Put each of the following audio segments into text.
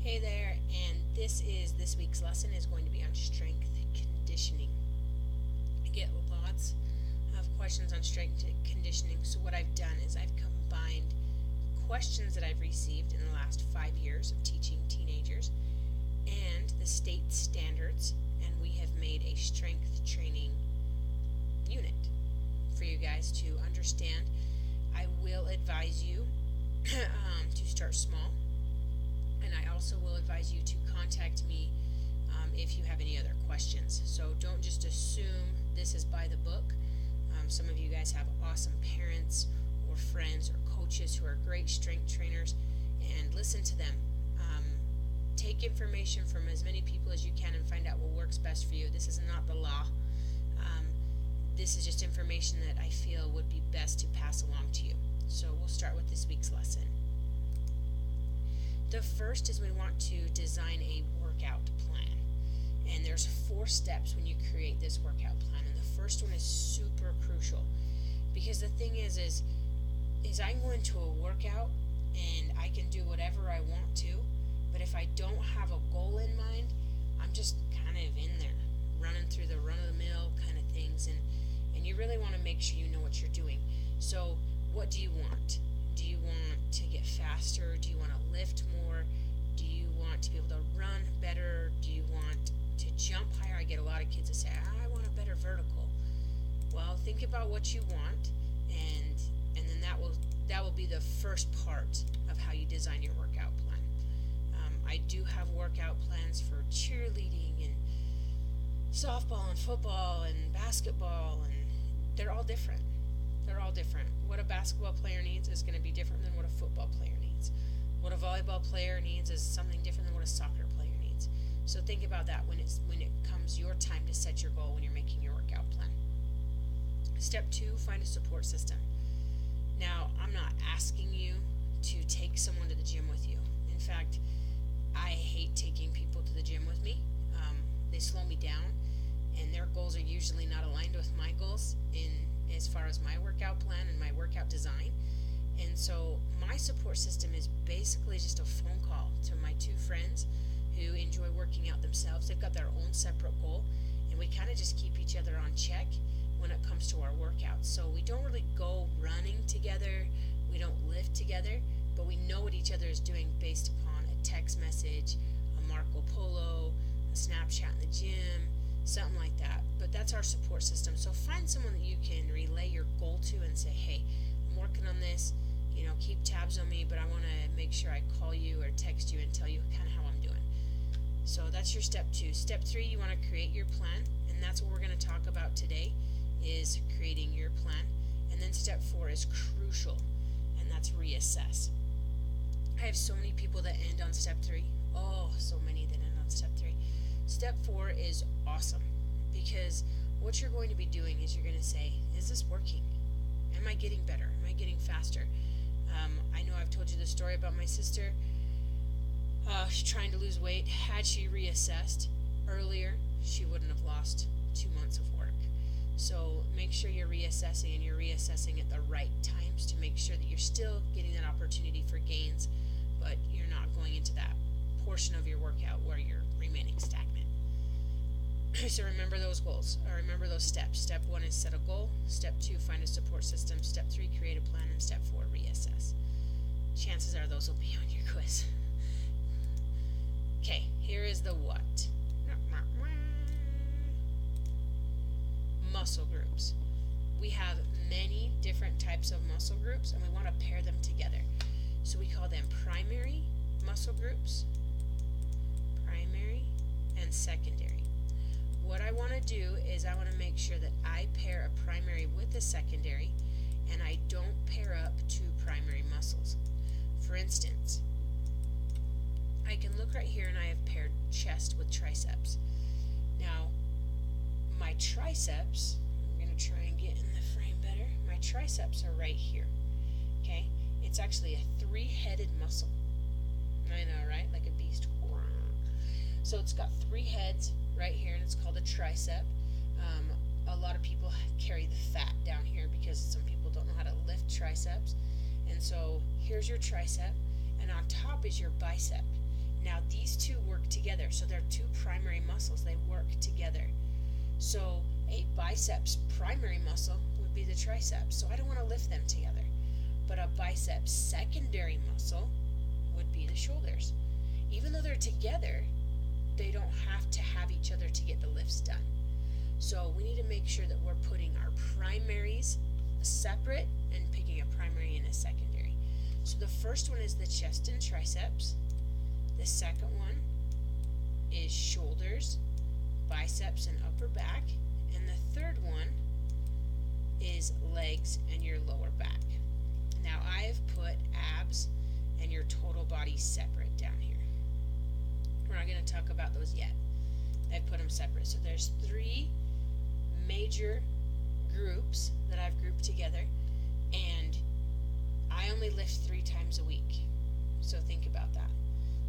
Hey there, and this week's lesson is going to be on strength conditioning. I get lots of questions on strength conditioning, so what I've done is I've combined questions that I've received in the last 5 years of teaching teenagers and the state standards, and we have made a strength training unit for you guys to understand. I will advise you to start small, and I also will advise you to contact me if you have any other questions. So don't just assume this is by the book. Some of you guys have awesome parents or friends or coaches who are great strength trainers, and listen to them. Take information from as many people as you can and find out what works best for you. This is not the law. This is just information that I feel would be best to pass along to you. So we'll start with this week's lesson. The first is we want to design a workout plan. And there's 4 steps when you create this workout plan. And the first one is super crucial. Because the thing is I go into a workout and I can do whatever I want to. But if I don't have a goal in mind, I'm just kind of in there, running through the run-of-the-mill kind of things. And you really want to make sure you know what you're doing. So what do you want? Do you want to get faster? Do you want to lift more? Do you want to be able to run better? Do you want to jump higher? I get a lot of kids that say, I want a better vertical. Well, think about what you want, and then that will be the first part of how you design your workout plan. I do have workout plans for cheerleading and softball and football and basketball, and they're all different. They're all different. What a basketball player needs is going to be different than what a football player needs. What a volleyball player needs is something different than what a soccer player needs. So think about that when it comes your time to set your goal when you're making your workout plan. Step 2, find a support system. Now, I'm not asking you to take someone to the gym with you. In fact, I hate taking people to the gym with me. They slow me down, and their goals are usually not aligned with my goals as far as my workout plan and my workout design. And so my support system is basically just a phone call to my 2 friends who enjoy working out themselves. They've got their own separate goal, and we kind of just keep each other on check when it comes to our workouts. So we don't really go running together, we don't lift together, but we know what each other is doing based upon a text message, a Marco Polo, a Snapchat in the gym, something like that. But that's our support system. So find someone that you can relay your goal to and say, hey, I'm working on this, keep tabs on me, but I want to make sure I call you or text you and tell you kind of how I'm doing. So that's your step 2. Step 3, you want to create your plan, and that's what we're going to talk about today, is creating your plan. And then step 4 is crucial, and that's reassess. I have so many people that end on step 3. Oh, so many that end on step 3. Step 4 is awesome, because what you're going to be doing is you're going to say, is this working? Am I getting better? Am I getting faster? I know I've told you the story about my sister. She's trying to lose weight. Had she reassessed earlier, she wouldn't have lost 2 months of work. So make sure you're reassessing, and you're reassessing at the right times to make sure that you're still getting that opportunity for gains, but you're not going into that portion of your workout where you're remaining stagnant. So remember those goals, or remember those steps. Step 1 is set a goal. Step 2, find a support system. Step 3, create a plan. And step 4, reassess. Chances are those will be on your quiz. Okay, here is the what. Muscle groups. We have many different types of muscle groups, and we want to pair them together. So we call them primary muscle groups, primary and secondary. What I want to do is I want to make sure that I pair a primary with a secondary, and I don't pair up 2 primary muscles. For instance, I can look right here and I have paired chest with triceps. Now, my triceps, I'm going to try and get in the frame better. My triceps are right here. Okay? It's actually a 3-headed muscle. I know, right? Like a beast. So it's got 3 heads right here, and it's called a tricep. A lot of people carry the fat down here because some people don't know how to lift triceps. And so here's your tricep, and on top is your bicep. Now these two work together, so they're two primary muscles, they work together. So a biceps primary muscle would be the triceps, so I don't want to lift them together. But a biceps secondary muscle would be the shoulders. Even though they're together, they don't have to have each other to get the lifts done. So we need to make sure that we're putting our primaries separate and picking a primary and a secondary. So the first one is the chest and triceps. The second one is shoulders, biceps, and upper back. And the third one is legs and your lower back. Now I have put abs and your total body separate down here. We're not going to talk about those yet. I've put them separate. So there's 3 major groups that I've grouped together, and I only lift 3 times a week. So think about that.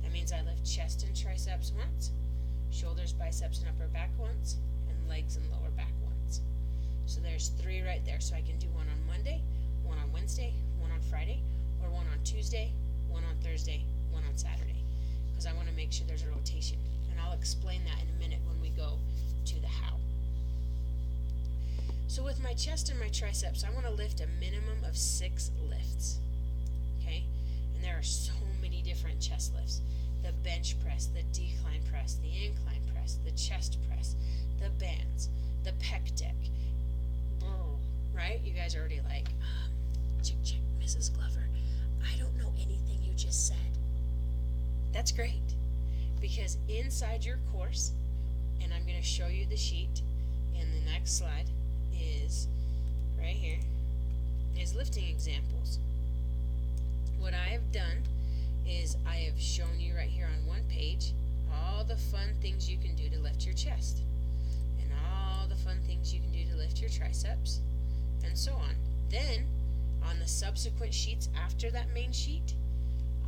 That means I lift chest and triceps once, shoulders, biceps, and upper back once, and legs and lower back once. So there's 3 right there. So I can do one on Monday, one on Wednesday, one on Friday, or one on Tuesday, one on Thursday, one on Saturday, because I want to make sure there's a rotation. And I'll explain that in a minute when we go to the how. So with my chest and my triceps, I want to lift a minimum of 6 lifts. Okay? And there are so many different chest lifts. The bench press, the decline press, the incline press, the chest press, the bands, the pec deck. Right? You guys are already like, chick, Mrs. Glover, I don't know anything you just said. That's great, because inside your course, and I'm going to show you the sheet in the next slide, is right here, is lifting examples. What I have done is I have shown you right here on one page all the fun things you can do to lift your chest, and all the fun things you can do to lift your triceps, and so on. Then, on the subsequent sheets after that main sheet,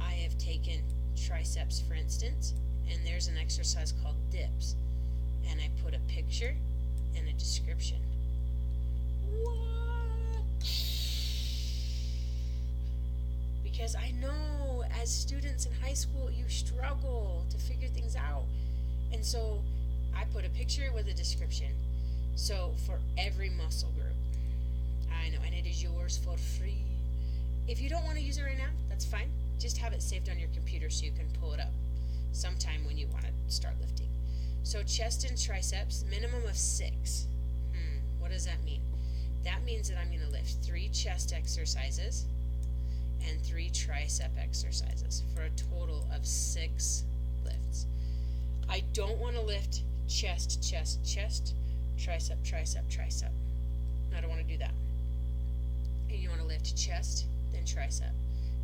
I have taken triceps, for instance, and there's an exercise called dips, and I put a picture and a description. What? Because I know as students in high school you struggle to figure things out, and so I put a picture with a description. So for every muscle group, I know, and it is yours for free. If you don't want to use it right now, that's fine. Just have it saved on your computer so you can pull it up sometime when you want to start lifting. So chest and triceps, minimum of 6. What does that mean? That means that I'm going to lift 3 chest exercises and 3 tricep exercises for a total of 6 lifts. I don't want to lift chest, tricep. I don't want to do that. And you want to lift chest, then tricep,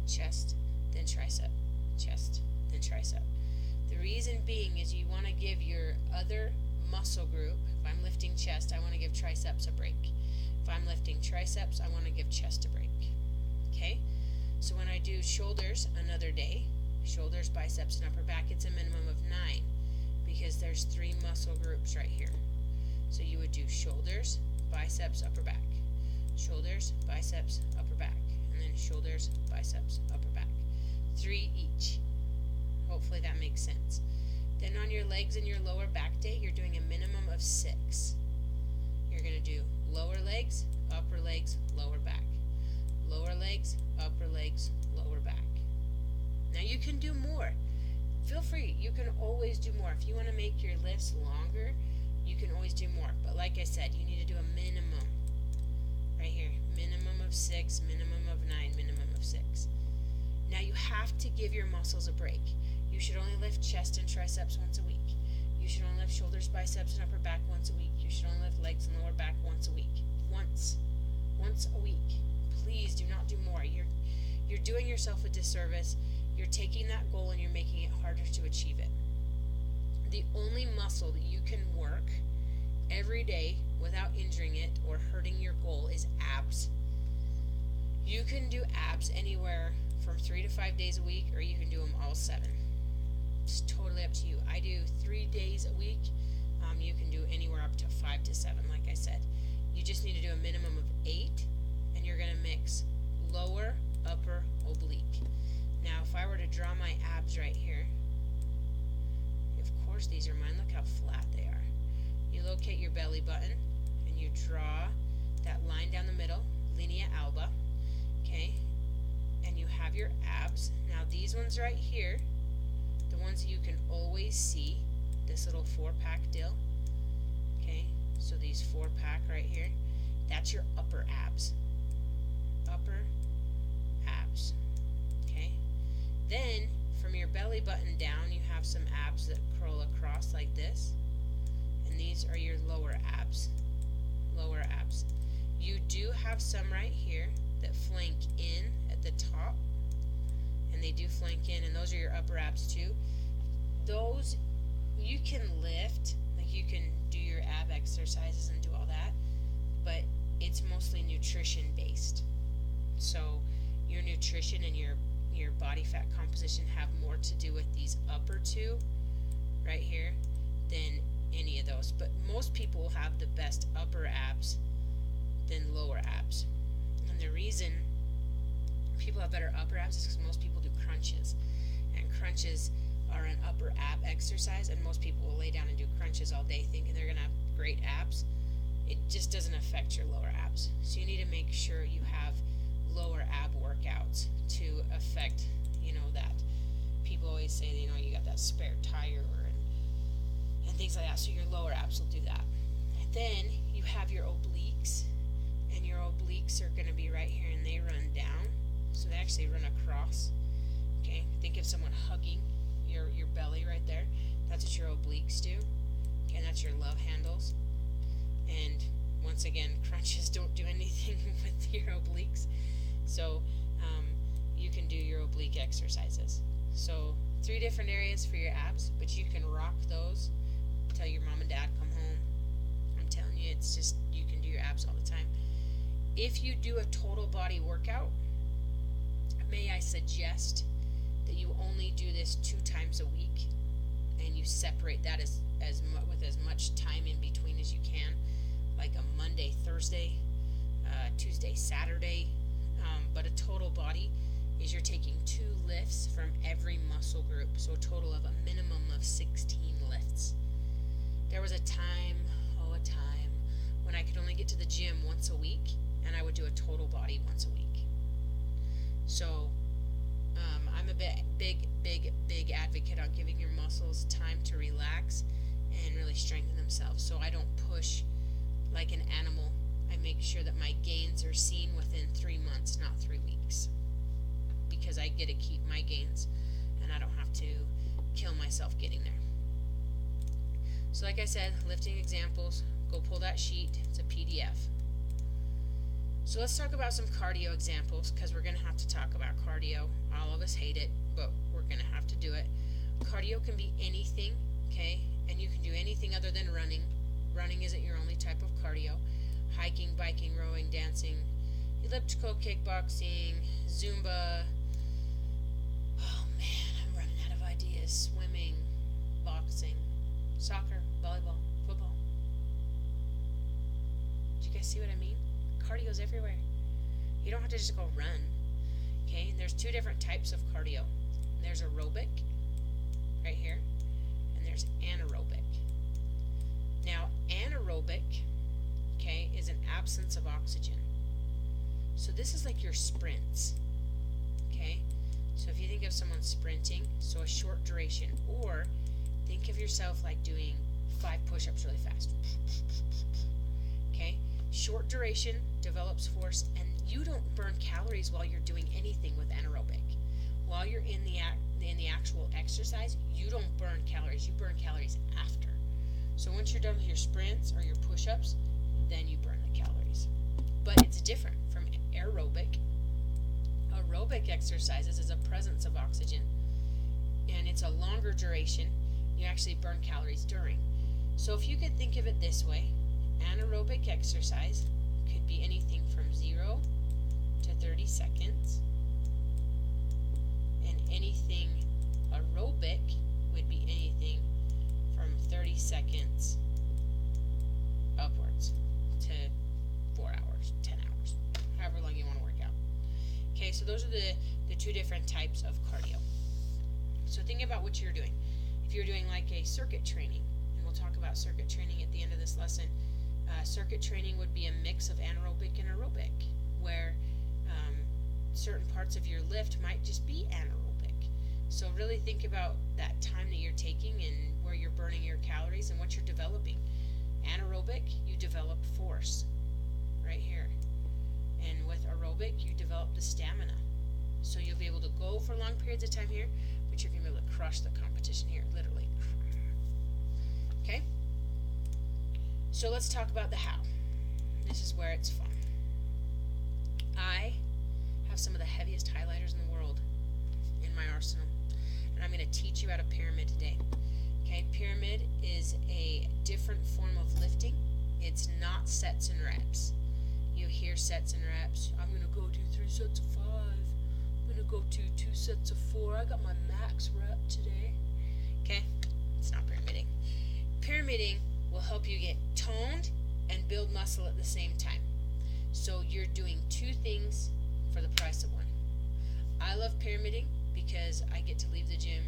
chest, then tricep, chest, then tricep. The reason being is you want to give your other muscle group, if I'm lifting chest, I want to give triceps a break. If I'm lifting triceps, I want to give chest a break. Okay? So when I do shoulders another day, shoulders, biceps, and upper back, it's a minimum of 9 because there's 3 muscle groups right here. So you would do shoulders, biceps, upper back. Shoulders, biceps, upper back. And then shoulders, biceps, upper back. 3 each. Hopefully that makes sense. Then on your legs and your lower back day, you're doing a minimum of 6. You're going to do lower legs, lower back. Lower legs, upper legs, lower back. Now you can do more. Feel free. You can always do more. If you want to make your lifts longer, you can always do more. But like I said, you need to do a minimum. Right here. Minimum of 6, minimum of 9, minimum of 6. Now you have to give your muscles a break. You should only lift chest and triceps once a week. You should only lift shoulders, biceps, and upper back once a week. You should only lift legs and lower back once a week. Once a week. Please do not do more. You're doing yourself a disservice. You're taking that goal and you're making it harder to achieve it. The only muscle that you can work every day without injuring it or hurting your goal is abs. You can do abs anywhere from 3 to 5 days a week, or you can do them all 7. It's totally up to you. I do 3 days a week. You can do anywhere up to 5 to 7, like I said. You just need to do a minimum of 8, and you're going to mix lower, upper, oblique. Now, if I were to draw my abs right here, course, these are mine. Look how flat they are. You locate your belly button and you draw that line down the middle, linea alba, okay? And you have your abs. Now these ones right here, the ones that you can always see, this little 4-pack deal, okay? So these 4-pack right here, that's your upper abs. Upper abs, okay? Then from your belly button down, you have some abs that curl across like this, and these are your lower abs. Lower abs. You do have some right here that flank in at the top, and they do flank in, and those are your upper abs too. Those you can lift, like you can do your ab exercises and do all that, but it's mostly nutrition based. So your nutrition and your body fat composition have more to do with these upper two right here than any of those. But most people have the best upper abs than lower abs. And the reason people have better upper abs is because most people do crunches. And crunches are an upper ab exercise, and most people will lay down and do crunches all day thinking they're going to have great abs. It just doesn't affect your lower abs. So you need to make sure you have lower ab workouts to affect, that. People always say, you got that spare tire and things like that. So your lower abs will do that. And then you have your obliques, and your obliques are going to be right here, and they run down. So they actually run across. Okay, think of someone hugging your belly right there. That's what your obliques do. Okay, and that's your love handles. And once again, crunches don't do anything with your obliques. So you can do your oblique exercises. So 3 different areas for your abs, but you can rock those. Tell your mom and dad, come home. I'm telling you, it's just, you can do your abs all the time. If you do a total body workout, may I suggest that you only do this 2 times a week, and you separate that with as much time in between as you can, like a Monday, Thursday, Tuesday, Saturday. But a total body is you're taking 2 lifts from every muscle group, so a total of a minimum of 16 lifts. There was a time when I could only get to the gym once a week, and I would do a total body once a week. So I'm a big advocate on giving your muscles time to relax and really strengthen themselves. So I don't push like an animal. I make sure that my gains are seen within 3 months, not 3 weeks, because I get to keep my gains and I don't have to kill myself getting there. So like I said, lifting examples, go pull that sheet. It's a PDF. So let's talk about some cardio examples, because we're going to have to talk about cardio. All of us hate it, but we're going to have to do it. Cardio can be anything, okay? And you can do anything other than running. Running isn't your only type of cardio. Hiking, biking, rowing, dancing, elliptical, kickboxing, Zumba. Oh man, I'm running out of ideas. Swimming, boxing, soccer, volleyball, football. Do you guys see what I mean? Cardio's everywhere. You don't have to just go run. Okay, and there's 2 different types of cardio. There's aerobic, right here, and there's anaerobic. Now, anaerobic, okay, is an absence of oxygen. So this is like your sprints, okay? So if you think of someone sprinting, so a short duration, or think of yourself like doing 5 push-ups really fast. Okay? Short duration develops force, and you don't burn calories while you're doing anything with anaerobic. While you're in the actual exercise, you don't burn calories. You burn calories after. So once you're done with your sprints or your push-ups, then you burn the calories. But it's different from aerobic. Aerobic exercises is a presence of oxygen, and it's a longer duration. You actually burn calories during. So if you could think of it this way, anaerobic exercise could be anything from 0 to 30 seconds, and anything aerobic would be anything from 30 seconds upwards to 4 hours, 10 hours, however long you want to work out. Okay, so those are the 2 different types of cardio. So think about what you're doing. If you're doing like a circuit training, and we'll talk about circuit training at the end of this lesson, circuit training would be a mix of anaerobic and aerobic, where certain parts of your lift might just be anaerobic. So really think about that time that you're taking and where you're burning your calories and what you're developing. Anaerobic, you develop force right here. And with aerobic, you develop the stamina. So you'll be able to go for long periods of time here, but you're going to be able to crush the competition here, literally. Okay? So let's talk about the how. This is where it's fun. I have some of the heaviest highlighters in the world in my arsenal, and I'm going to teach you how to pyramid today. Okay, pyramid is a different form of lifting. It's not sets and reps. You hear sets and reps. I'm going to go do 3 sets of 5. I'm going to go do 2 sets of 4. I got my max rep today. Okay, it's not pyramiding. Pyramiding will help you get toned and build muscle at the same time. So you're doing 2 things for the price of 1. I love pyramiding because I get to leave the gym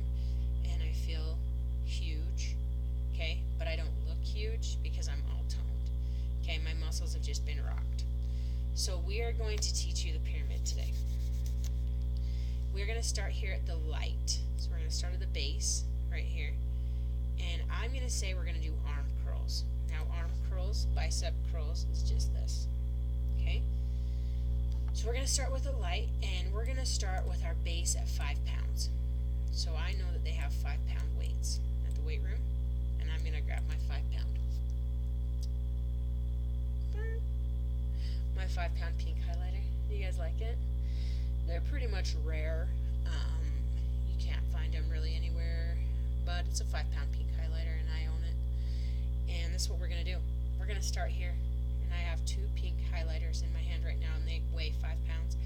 and I feel huge, okay? But I don't look huge because I'm all toned, okay? My muscles have just been rocked. So we are going to teach you the pyramid today. We're going to start here at the light. So we're going to start at the base right here. And I'm going to say we're going to do arm curls. Now arm curls, bicep curls is just this, okay? So we're going to start with a light, and we're going to start with our base at 5 pounds. So I know that they have 5-pound weights at the weight room, and I'm going to grab my 5-pound. My 5-pound pink highlighter. You guys like it? They're pretty much rare. You can't find them really anywhere, but it's a 5-pound pink highlighter, and I own it. And this is what we're going to do. We're going to start here. And I have 2 pink highlighters in my hand right now, and they weigh 5 pounds.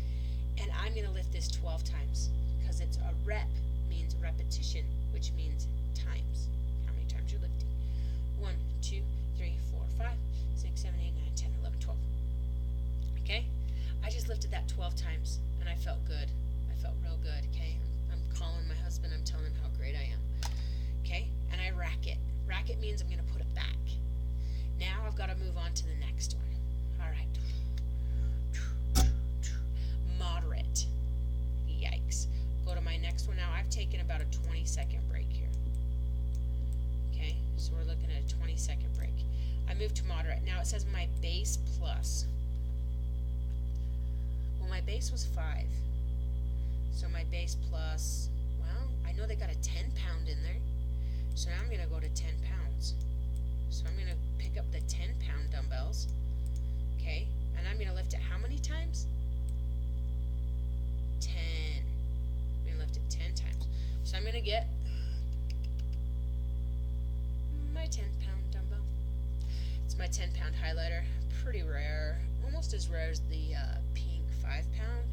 And I'm going to lift this 12 times because it's a rep, means repetition, which means times. How many times you're lifting? 1, 2, 3, 4, 5, 6, 7, 8, 9, 10, 11, 12. Okay? I just lifted that 12 times, and I felt good. I felt real good, okay? I'm calling my husband. I'm telling him how great I am. Okay? And I rack it. Rack it means I'm going to put it back. Now I've got to move on to the next one. All right. Moderate. Yikes. Go to my next one now. I've taken about a 20-second break here. Okay, so we're looking at a 20-second break. I moved to moderate. Now it says my base plus. Well, my base was 5. So my base plus, well, I know they got a 10-pound in there. So now I'm going to go to 10 pounds. So I'm going to pick up the 10-pound dumbbells, okay, and I'm going to lift it how many times? 10. I'm going to lift it 10 times. So I'm going to get my 10-pound dumbbell. It's my 10-pound highlighter. Pretty rare, almost as rare as the pink 5-pound,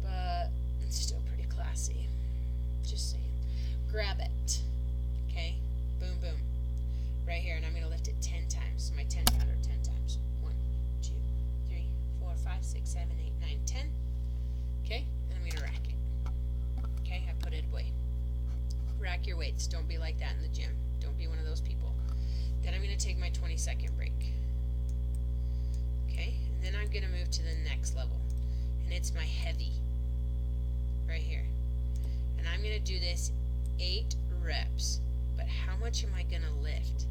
but it's still pretty classy. Just saying. Grab it, okay, boom, boom. Right here, and I'm going to lift it 10 times. So my 10-pounder 10 times. 1, 2, 3, 4, 5, 6, 7, 8, 9, 10. Okay, and I'm going to rack it. Okay, I put it away. Rack your weights. Don't be like that in the gym. Don't be one of those people. Then I'm going to take my 20-second break. Okay, and then I'm going to move to the next level. And it's my heavy. Right here. And I'm going to do this 8 reps. But how much am I going to lift?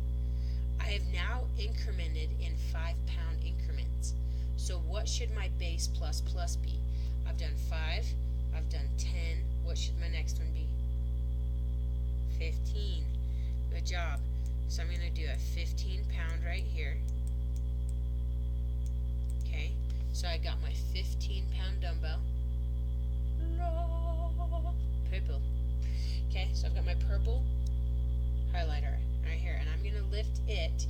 I have now incremented in 5-pound increments. So what should my base plus be? I've done 5. I've done 10. What should my next one be? 15. Good job. So I'm going to do a 15-pound right here. Okay. So I got my 15-pound dumbbell. Purple. Okay. So I've got my purple highlighter right here, and I'm going to lift it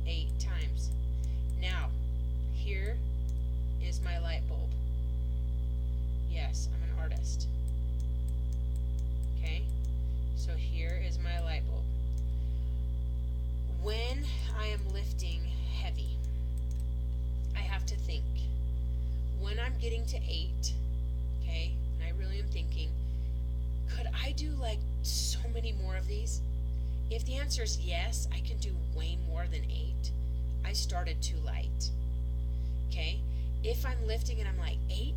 8 times. Now, here is my light bulb. Yes, I'm an artist. Okay, so here is my light bulb. When I am lifting heavy, I have to think. When I'm getting to 8, okay, and I really am thinking, could I do like so many more of these? If the answer is yes, I can do way more than 8. I started too light. Okay? If I'm lifting and I'm like 8,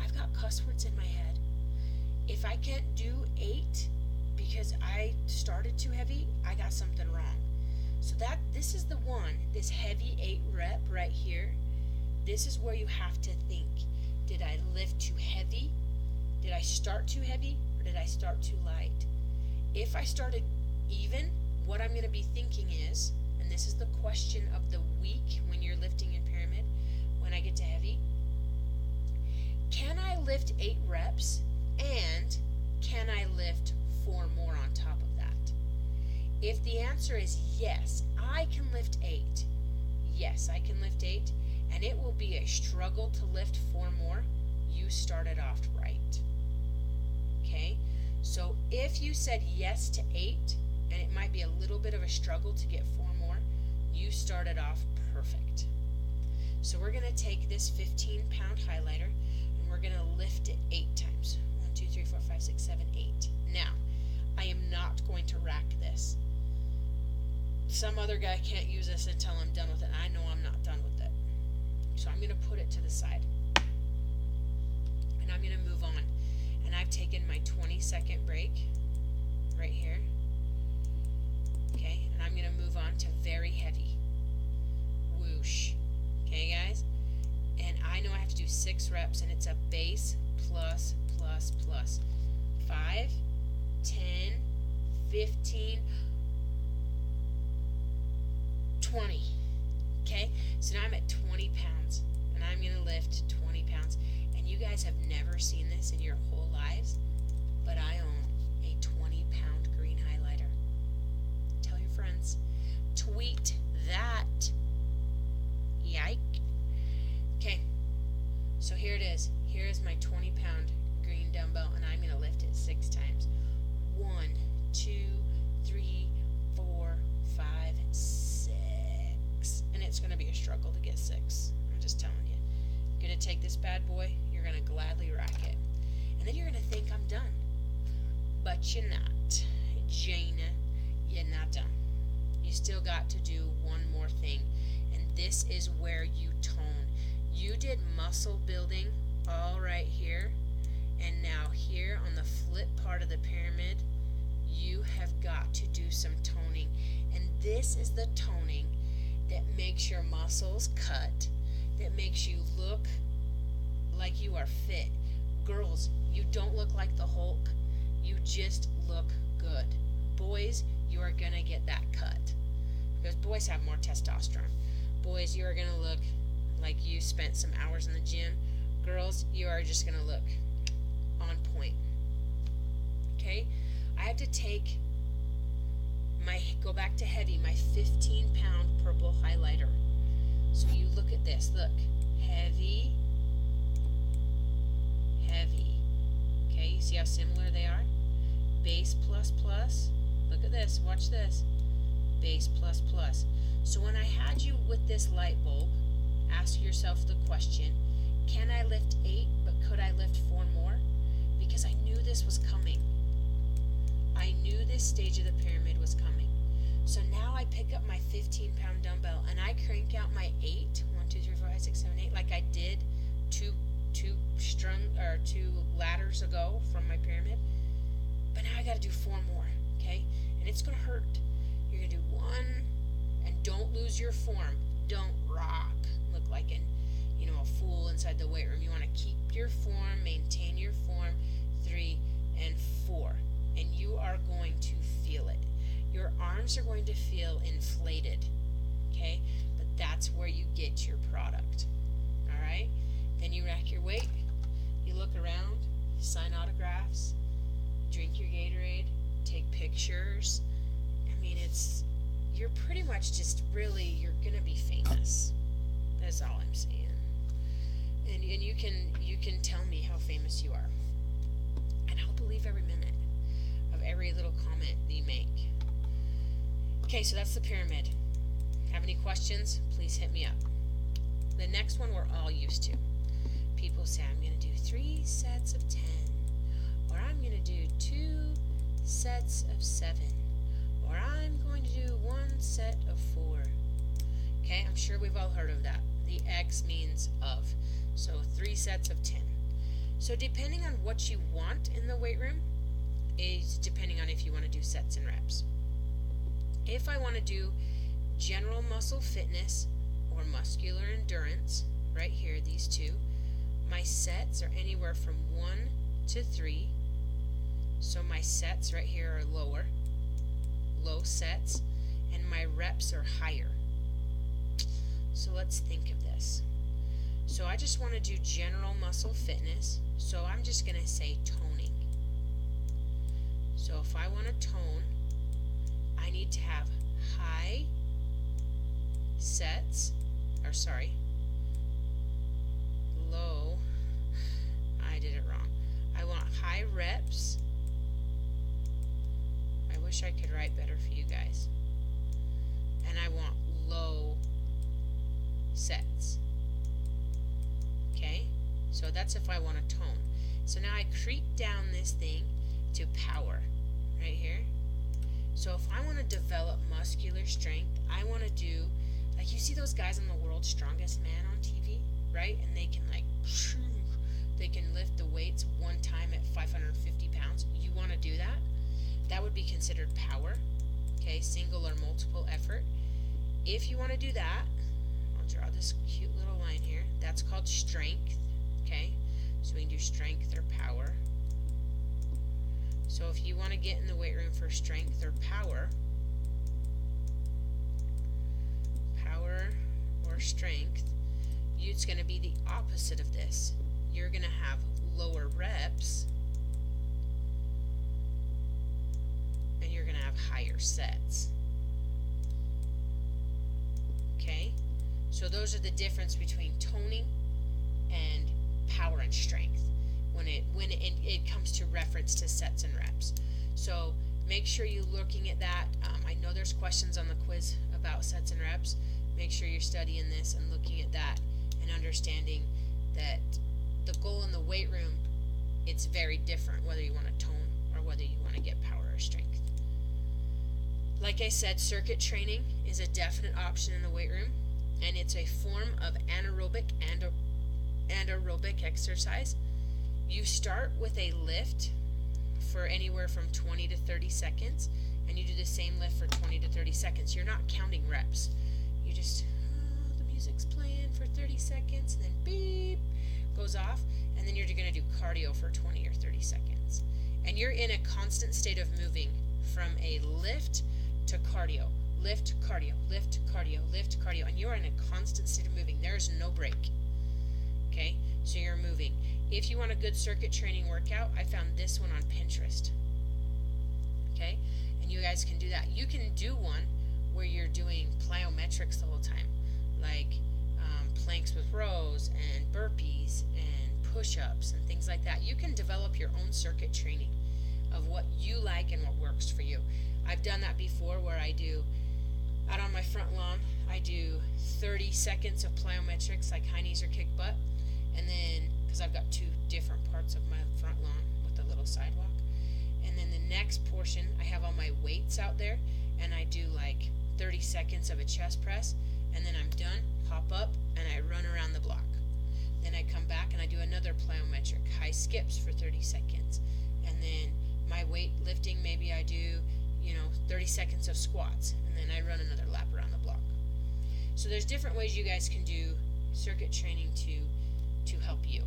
I've got cuss words in my head. If I can't do 8 because I started too heavy, I got something wrong. So this is the one, this heavy 8 rep right here. This is where you have to think. Did I lift too heavy? Did I start too heavy? Or did I start too light? If I started even, what I'm going to be thinking is, and this is the question of the week when you're lifting in pyramid, when I get to heavy, can I lift 8 reps and can I lift 4 more on top of that? If the answer is yes, I can lift 8. Yes, I can lift 8, and it will be a struggle to lift 4 more. You started off right. Okay? So if you said yes to 8, and it might be a little bit of a struggle to get 4 more, you started off perfect. So we're going to take this 15-pound highlighter, and we're going to lift it 8 times. 1, 2, 3, 4, 5, 6, 7, 8. Now, I am not going to rack this. Some other guy can't use this until I'm done with it. I know I'm not done with it. So I'm going to put it to the side. And I'm going to move on. And I've taken my 20-second break right here. Okay, and I'm going to move on to very heavy. Whoosh. Okay, guys? And I know I have to do 6 reps, and it's a base plus, plus, plus. 5, 10, 15, 20. Okay? So now I'm at 20 pounds, and I'm going to lift 20 pounds. And you guys have never seen this in your whole lives, but I own a 20-pound green highlighter. Tell your friends. Tweet that. Yike. Okay, so here it is. Here is my 20-pound green dumbbell, and I'm going to lift it 6 times. 1, 2, 3, 4, 5, 6. And it's going to be a struggle to get 6. I'm just telling you. You're going to take this bad boy. You're going to gladly rack it. And then you're going to think I'm done. But you're not. Jana, you're not done. You still got to do one more thing. And this is where you tone. You did muscle building all right here. And now here on the flip part of the pyramid, you have got to do some toning. And this is the toning that makes your muscles cut, that makes you look like you are fit. Girls, you don't look like the Hulk. You just look good. Boys, you are going to get that cut. Because boys have more testosterone. Boys, you are going to look like you spent some hours in the gym. Girls, you are just going to look on point. Okay? I have to take go back to heavy, my 15-pound purple highlighter. So you look at this. Look. Heavy. Heavy. Okay, you see how similar they are? Base plus plus. Look at this. Watch this. Base plus plus. So when I had you with this light bulb, ask yourself the question, can I lift 8, but could I lift 4 more? Because I knew this was coming. I knew this stage of the pyramid was coming. So now I pick up my 15-pound dumbbell and I crank out my 8, 1, 2, 3, 4, 5, 6, 7, 8, like I did two ladders ago from my pyramid. But now I got to do 4 more, okay? And it's going to hurt. You're going to do 1, and don't lose your form. Don't rock, look like a fool inside the weight room. You want to keep your form, maintain your form. 3 and 4, and you are going to feel it. Your arms are going to feel inflated, okay? But that's where you get your product, all right? Then you rack your weight, you look around, sign autographs, drink your Gatorade, take pictures. I mean, you're pretty much just really, you're going to be famous. That's all I'm saying. And you can tell me how famous you are. And I'll believe every minute of every little comment that you make. Okay, so that's the pyramid. Have any questions? Please hit me up. The next one we're all used to. People say, I'm going to do 3 sets of 10. Or I'm going to do 2 sets of 7. Or I'm going to do 1 set of 4. Okay, I'm sure we've all heard of that. The X means of. So 3 sets of 10. So depending on what you want in the weight room is depending on if you want to do sets and reps. If I want to do general muscle fitness or muscular endurance, right here, these two, my sets are anywhere from 1 to 3. So my sets right here are low sets, and my reps are higher. So let's think of this. So I just want to do general muscle fitness, so I'm just going to say toning. So if I want to tone, I need to have high sets, low, I did it wrong. I want high reps. I wish I could write better for you guys. And I want low sets. Okay? So that's if I want to tone. So now I creep down this thing to power right here. So if I want to develop muscular strength, I want to do, like you see those guys on the World's Strongest Man on TV, right? And they can they can lift the weights one time at 550 pounds. You want to do that? That would be considered power, okay, single or multiple effort. If you want to do that, I'll draw this cute little line here. That's called strength, okay? So we can do strength or power. So if you want to get in the weight room for strength or power or strength, it's going to be the opposite of this. You're going to have lower reps and you're going to have higher sets. Okay? So those are the difference between toning and power and strength when it comes to reference to sets and reps. So make sure you're looking at that. I know there's questions on the quiz about sets and reps. Make sure you're studying this and looking at that and understanding that the goal in the weight room, it's very different whether you want to tone or whether you want to get power or strength. Like I said, circuit training is a definite option in the weight room, and it's a form of anaerobic and aerobic exercise. You start with a lift for anywhere from 20 to 30 seconds, and you do the same lift for 20 to 30 seconds. You're not counting reps. You just, the music's playing for 30 seconds, and then beep, goes off, and then you're going to do cardio for 20 or 30 seconds. And you're in a constant state of moving from a lift to cardio. Lift, cardio, lift, cardio, lift, cardio. And you are in a constant state of moving. There is no break. Okay? So you're moving. If you want a good circuit training workout, I found this one on Pinterest. Okay? And you guys can do that. You can do one where you're doing plyometrics the whole time. Like planks with rows and burpees and push-ups and things like that. You can develop your own circuit training of what you like and what works for you. I've done that before where I do, out on my front lawn, I do 30 seconds of plyometrics, like high knees or kick butt, and then, because I've got two different parts of my front lawn with a little sidewalk, and then the next portion, I have all my weights out there, and I do like 30 seconds of a chest press, and then I'm done, hop up, and I run around the block. Then I come back and I do another plyometric, high skips for 30 seconds, and then my weight lifting, maybe I do 30 seconds of squats, and then I run another lap around the block. So there's different ways you guys can do circuit training to help you.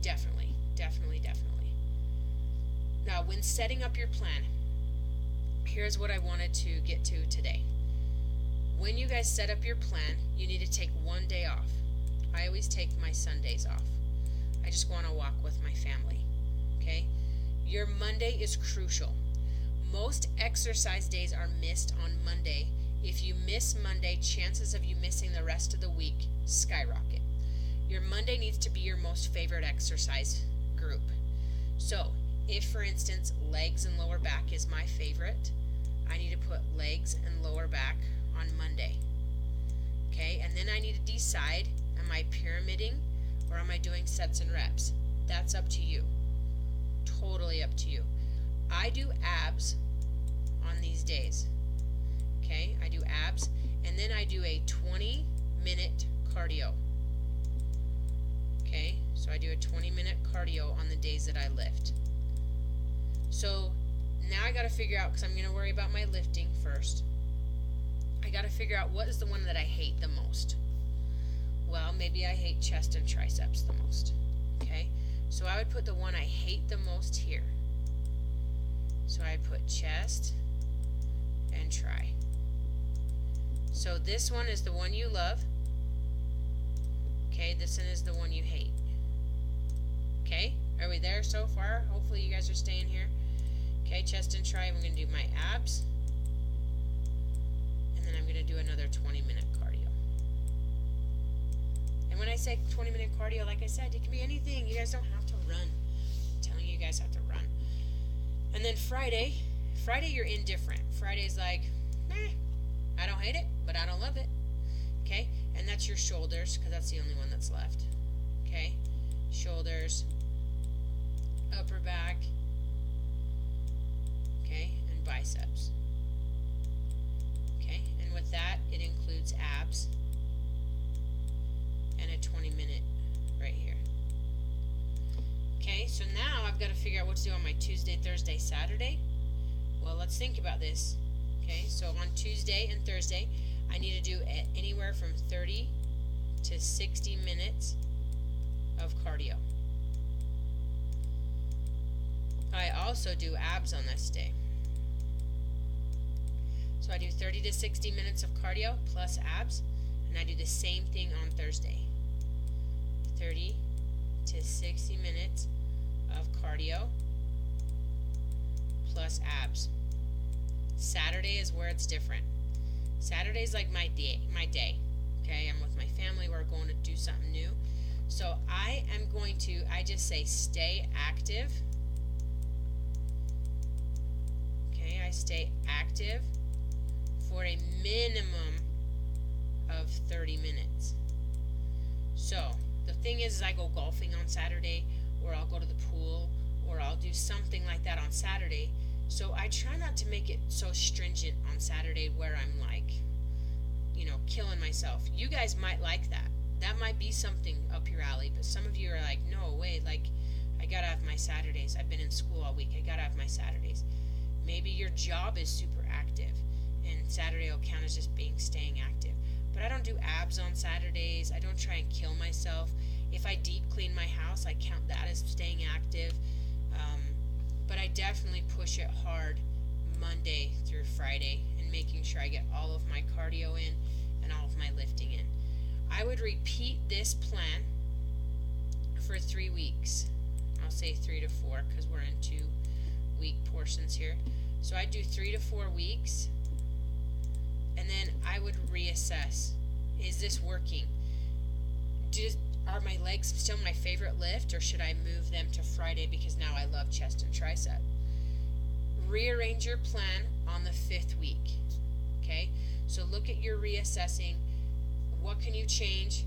Definitely. Now, when setting up your plan, here's what I wanted to get to today. When you guys set up your plan, you need to take one day off. I always take my Sundays off. I just want to walk with my family. Okay? Your Monday is crucial. Most exercise days are missed on Monday. If you miss Monday, chances of you missing the rest of the week skyrocket. Your Monday needs to be your most favorite exercise group. So, if for instance, legs and lower back is my favorite, I need to put legs and lower back on Monday. Okay, and then I need to decide, am I pyramiding or am I doing sets and reps? That's up to you. Totally up to you. I do abs on these days. Okay, I do abs, and then I do a 20-minute cardio. Okay, so I do a 20-minute cardio on the days that I lift. So now I got to figure out, because I'm going to worry about my lifting first. I got to figure out what is the one that I hate the most. Well, maybe I hate chest and triceps the most. Okay, so I would put the one I hate the most here. So I put chest and tri. So this one is the one you love. Okay, this one is the one you hate. Okay, are we there so far? Hopefully you guys are staying here. Okay, chest and tri. I'm going to do my abs. And then I'm going to do another 20-minute cardio. And when I say 20-minute cardio, like I said, it can be anything. You guys don't have to run. I'm telling you, you guys have to run. And then Friday you're indifferent. Friday's like, I don't hate it, but I don't love it. Okay, and that's your shoulders, because that's the only one that's left. Okay, shoulders, upper back, okay, and biceps. Okay, and with that, it includes abs and a 20-minute right here. Okay, so now I've got to figure out what to do on my Tuesday, Thursday, Saturday. Well, let's think about this. Okay, so on Tuesday and Thursday, I need to do anywhere from 30 to 60 minutes of cardio. I also do abs on this day. So I do 30 to 60 minutes of cardio plus abs, and I do the same thing on Thursday. 30 to 60 minutes of cardio plus abs. Saturday is where it's different. Saturday's like my day. Okay, I'm with my family. We're going to do something new. So I just say stay active. Okay, I stay active for a minimum of 30 minutes. So the thing is I go golfing on Saturday, or I'll go to the pool, or I'll do something like that on Saturday. So I try not to make it so stringent on Saturday where I'm like, killing myself. You guys might like that. That might be something up your alley, but some of you are like, no, wait, like, I gotta have my Saturdays. I've been in school all week. I gotta have my Saturdays. Maybe your job is super active, and Saturday will count as just staying active. But I don't do abs on Saturdays. I don't try and kill myself. If I deep clean my house, I count that as staying active. But I definitely push it hard Monday through Friday and making sure I get all of my cardio in and all of my lifting in. I would repeat this plan for 3 weeks. I'll say 3 to 4 because we're in 2-week portions here. So I do 3 to 4 weeks, and then I would reassess. Is this working? Are my legs still my favorite lift, or should I move them to Friday because now I love chest and tricep? Rearrange your plan on the 5th week. Okay? So look at your reassessing. What can you change?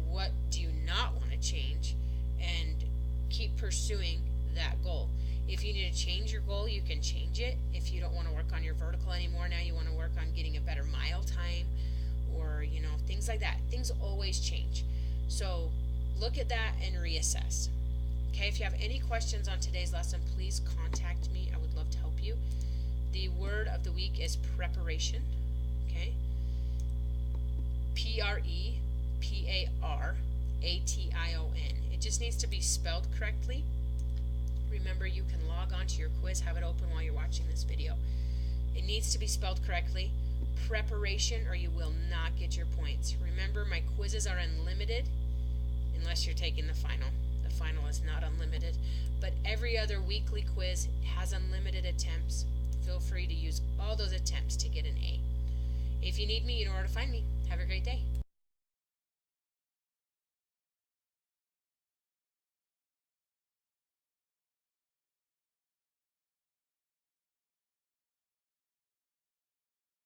What do you not want to change? And keep pursuing that goal. If you need to change your goal, you can change it. If you don't want to work on your vertical anymore, now you want to work on getting a better mile time, or things like that. Things always change. So look at that and reassess. Okay, if you have any questions on today's lesson, please contact me. I would love to help you. The word of the week is preparation. Okay, preparation. It just needs to be spelled correctly. Remember, you can log on to your quiz, have it open while you're watching this video. It needs to be spelled correctly. Preparation, or you will not get your points. Remember, my quizzes are unlimited unless you're taking the final. The final is not unlimited, but every other weekly quiz has unlimited attempts. Feel free to use all those attempts to get an A. If you need me, you know where to find me. Have a great day.